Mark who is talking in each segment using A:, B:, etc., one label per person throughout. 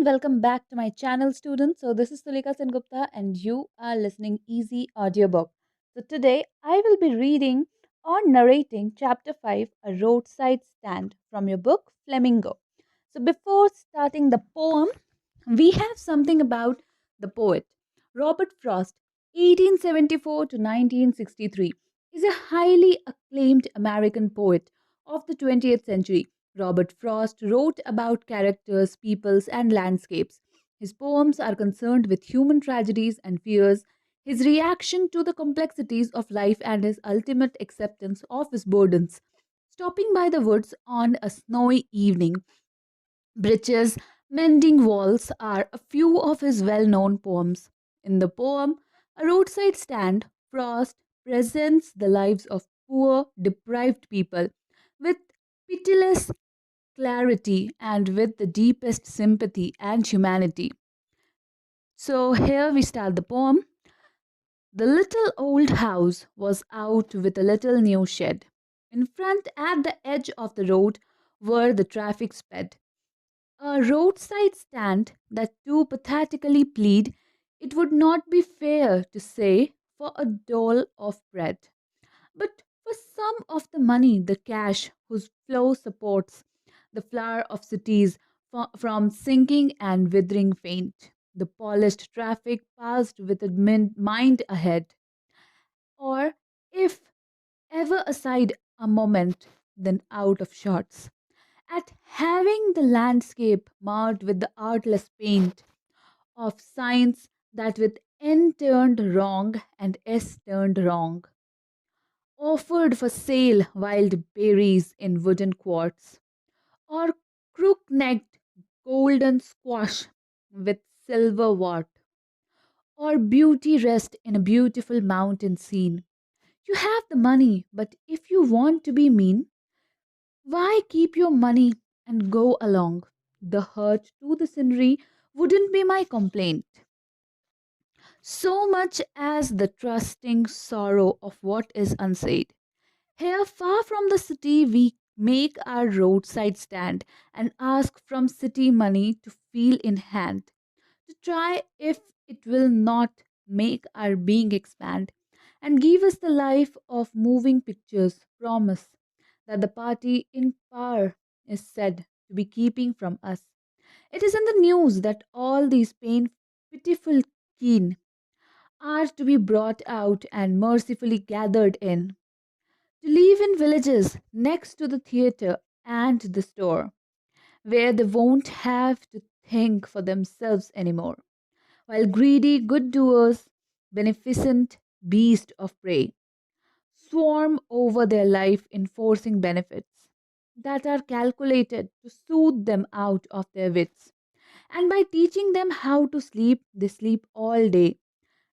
A: and welcome back to my channel, students. So, this is Tulika Sengupta, and you are listening Easy Audiobook. So, today I will be reading or narrating Chapter 5, A Roadside Stand, from your book Flamingo. So, before starting the poem, we have something about the poet. Robert Frost, 1874 to 1963, is a highly acclaimed American poet of the 20th century. Robert Frost wrote about characters, peoples, and landscapes. His poems are concerned with human tragedies and fears, his reaction to the complexities of life, and his ultimate acceptance of his burdens. Stopping by the woods on a snowy evening, Bridges, Mending Walls are a few of his well known poems. In the poem, A Roadside Stand, Frost presents the lives of poor, deprived people with pitiless clarity and with the deepest sympathy and humanity. So, here we start the poem. The little old house was out with a little new shed. In front, at the edge of the road, where the traffic sped. A roadside stand that too pathetically plead it would not be fair to say for a dole of bread, but for some of the money, the cash whose flow supports the flower of cities from sinking and withering faint. The polished traffic passed with a mind ahead, or if ever aside a moment, then out of shots at having the landscape marred with the artless paint of signs that with N turned wrong and S turned wrong, offered for sale wild berries in wooden quarts, or crook necked golden squash with silver wart, or beauty rest in a beautiful mountain scene. You have the money, but if you want to be mean, why keep your money and go along? The hurt to the scenery wouldn't be my complaint, so much as the trusting sorrow of what is unsaid. Here, far from the city, we make our roadside stand and ask from city money to feel in hand, to try if it will not make our being expand and give us the life of moving pictures promise that the party in power is said to be keeping from us. It is in the news that all these pitiful keen are to be brought out and mercifully gathered in, to live in villages next to the theatre and the store, where they won't have to think for themselves anymore, while greedy good doers, beneficent beasts of prey, swarm over their life enforcing benefits that are calculated to soothe them out of their wits. And by teaching them how to sleep, they sleep all day,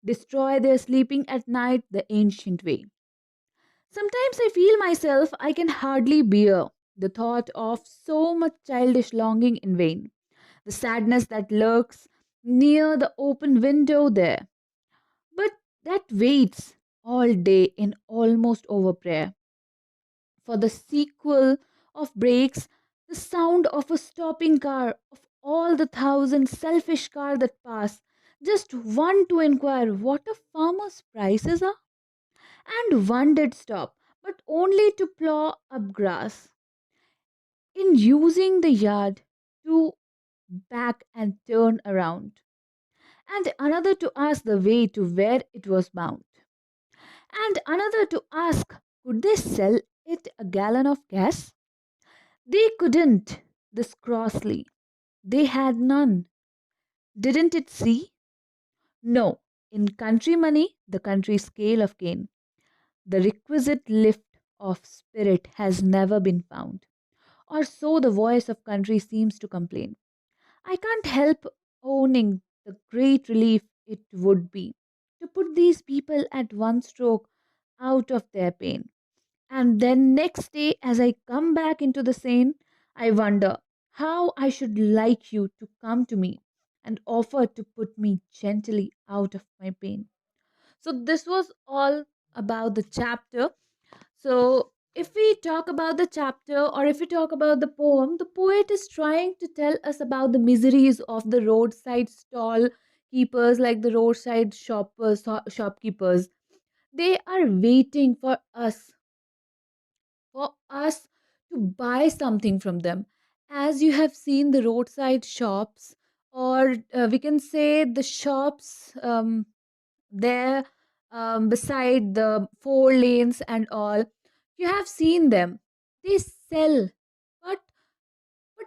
A: destroy their sleeping at night the ancient way. Sometimes I feel myself I can hardly bear the thought of so much childish longing in vain, the sadness that lurks near the open window there, but that waits all day in almost over prayer for the sequel of brakes, the sound of a stopping car, of all the thousand selfish cars that pass, just one to inquire what a farmer's prices are. And one did stop, but only to plough up grass. In using the yard to back and turn around, and another to ask the way to where it was bound, and another to ask could they sell it a gallon of gas? They couldn't, this crossly. They had none. Didn't it see? No. In country money, the country scale of gain, the requisite lift of spirit has never been found. Or so the voice of country seems to complain. I can't help owning the great relief it would be to put these people at one stroke out of their pain. And then next day, as I come back into the scene, I wonder how I should like you to come to me and offer to put me gently out of my pain. So, this was all about the chapter. So, if we talk about the chapter, or if we talk about the poem, the poet is trying to tell us about the miseries of the roadside stall keepers, like the roadside shopkeepers. They are waiting for us to buy something from them. As you have seen the roadside shops, or we can say the shops there, beside the four lanes and all, you have seen them. They sell, but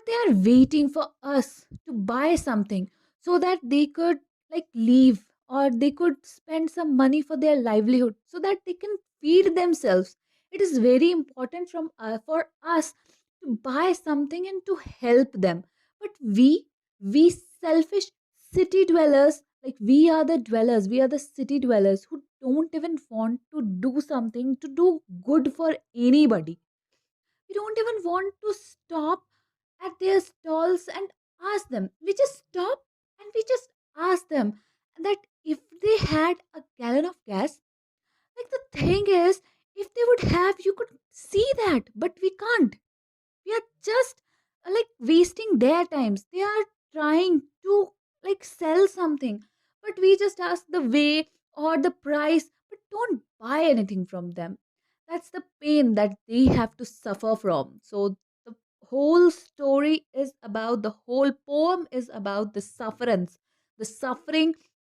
A: they are waiting for us to buy something so that they could like leave, or they could spend some money for their livelihood so that they can feed themselves. It is very important for us to buy something and to help them. But we selfish city dwellers, like we are the city dwellers who don't even want to do something to do good for anybody. We don't even want to stop at their stalls and ask them. We just stop and we just ask them that if they had a gallon of gas. Like, the thing is, if they would have, you could see that, but we can't. We are just like wasting their times. They are trying to like sell something, but we just ask the way or the price, but don't buy anything from them. That's the pain that they have to suffer from. So the whole story is about, the whole poem is about the suffering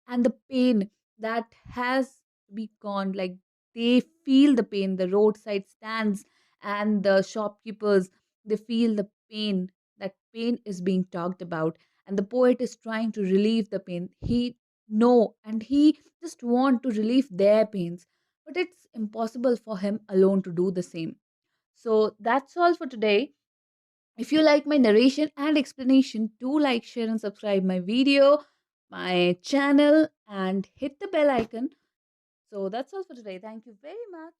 A: and the pain that has to be gone. Like, they feel the pain, the roadside stands and the shopkeepers, they feel the pain. That pain is being talked about, and the poet is trying to relieve the pain. He know, and he just want to relieve their pains, but it's impossible for him alone to do the same. So that's all for today. If you like my narration and explanation, do like, share, and subscribe my video, my channel, and hit the bell icon. So that's all for today. Thank you very much.